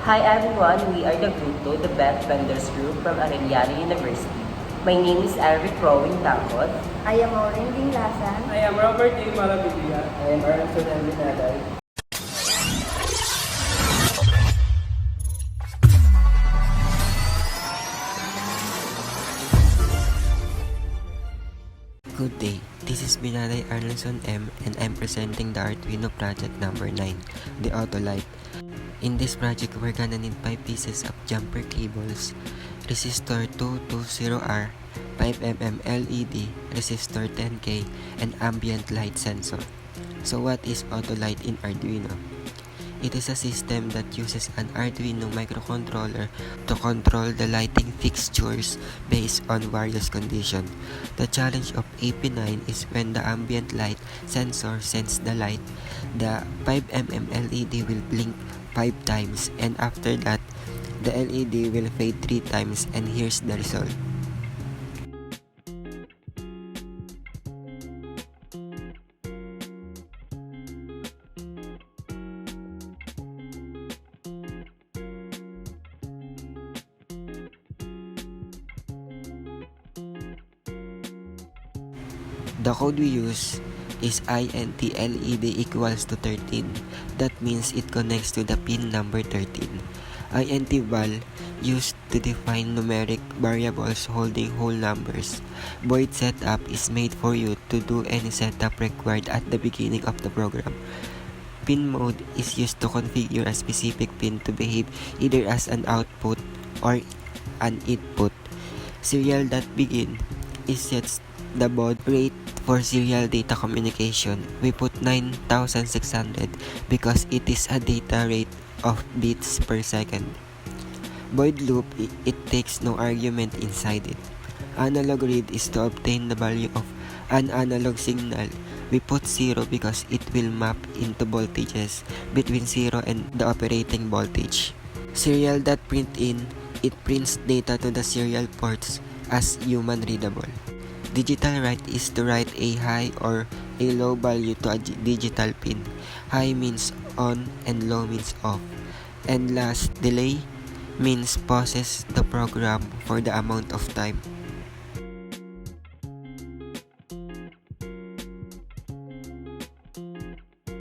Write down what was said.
Hi everyone, we are the Grupo, the Beth Vendors Group from Arellano University. My name is Eric Rowing Tangkot. I am Maureen Dinglasan. I am Robert A. Marabilia. I am Aronson M. Binaday. Good day, this is Binaday Arlenson M and I'm presenting the Arduino project number 9, the Autolight. In this project, we're gonna need 5 pieces of jumper cables, resistor 220R, 5mm LED, resistor 10K, and ambient light sensor. So what is Autolight in Arduino? It is a system that uses an Arduino microcontroller to control the lighting fixtures based on various conditions. The challenge of AP9 is when the ambient light sensor sends the light, the 5mm LED will blink 5 times, and after that, the LED will fade 3 times, and here's the result. The code we use is INT LED equals to 13. That means it connects to the pin number 13. INT val used to define numeric variables holding whole numbers. Void setup is made for you to do any setup required at the beginning of the program. Pin mode is used to configure a specific pin to behave either as an output or an input. Serial.begin is sets the baud rate for serial data communication. We put 9600 because it is a data rate of bits per second. Void loop, it takes no argument inside it. Analog read is to obtain the value of an analog signal. We put 0 because it will map into voltages between 0 and the operating voltage. Serial.printin, it prints data to the serial ports as human readable. Digital write is to write a high or a low value to a digital pin. High means on and low means off. And last, delay means pauses the program for the amount of time.